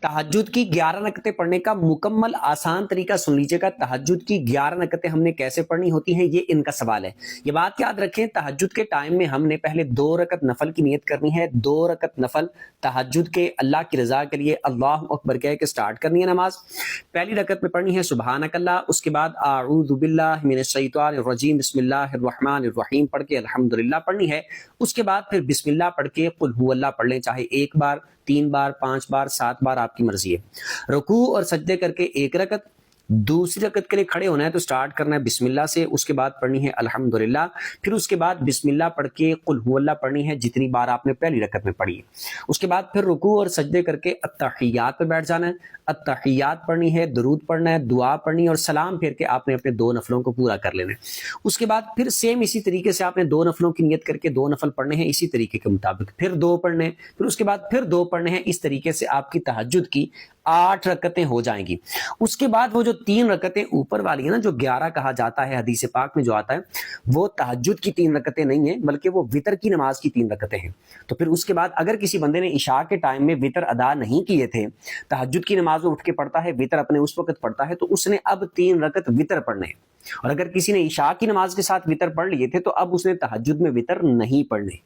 तहज्जुद की 11 रकतें पढ़ने का मुकम्मल आसान तरीका सुन लीजिएगा। तहज्जुद की 11 रकतें हमने कैसे पढ़नी होती हैं, ये इनका सवाल है। ये बात याद रखें, तहज्जुद के टाइम में हमने पहले 2 रकत नफल की नियत करनी है। 2 रकत नफल तहज्जुद के अल्लाह की रजा के लिए अल्लाह अकबर कह के स्टार्ट करनी है नमाज। पहली रकत में पढ़नी है सुबहानकल्लाह, उसके बाद आऊज़ु बिल्लाहि मिनश शैतानिर रजीम बिस्मिल्लाहिर रहमानिर रहीम पढ़ के अल्हम्दुलिल्लाह पढ़नी है। उसके बाद फिर बिस्मिल्लाह पढ़ के कुल हुवल्लाह पढ़ लें, चाहे 1 बार, 3 बार, 5 बार, 7 बार, आपकी मर्जी है। रुकू और सजदे करके 1 रकत। दूसरी रकत के लिए खड़े होना है तो स्टार्ट करना है बिस्मिल्लाह से, उसके बाद पढ़नी है अल्हम्दुलिल्लाह, फिर उसके बाद बिस्मिल्लाह पढ़ के कुल हुवल्लाह पढ़नी है जितनी बार आपने पहली रकत में पढ़ी है। उसके बाद फिर रुकू और सजदे करके अत्तहियात पे बैठ जाना है। अत्तहियात पढ़नी है, दुरूद पढ़ना है, दुआ पढ़नी है और सलाम फेर के आपने अपने 2 नफलों को पूरा कर लेना है। उसके बाद फिर सेम इसी तरीके से आपने 2 नफलों की नियत करके 2 नफल पढ़ने हैं इसी तरीके के मुताबिक, फिर 2 पढ़ने हैं, फिर उसके बाद फिर 2 पढ़ने हैं। इस तरीके से आपकी तहज्जुद की 8 रकतें हो जाएंगी। उसके बाद वो जो 3 रकतें ऊपर वाली है ना, जो 11 कहा जाता है हदीस पाक में जो आता है, वो तहज्जुद की 3 रकतें नहीं है, बल्कि वो वितर की नमाज की 3 रकतें हैं। तो फिर उसके बाद अगर किसी बंदे ने इशा के टाइम में वितर अदा नहीं किए थे, तहज्जुद की नमाज में उठ के पढ़ता है, वितर अपने उस वक्त पढ़ता है, तो उसने अब 3 रकत वितर पढ़ने हैं। और अगर किसी ने इशा की नमाज के साथ वितर पढ़ लिए थे तो अब उसने तहज्जुद में वितर नहीं पढ़ने।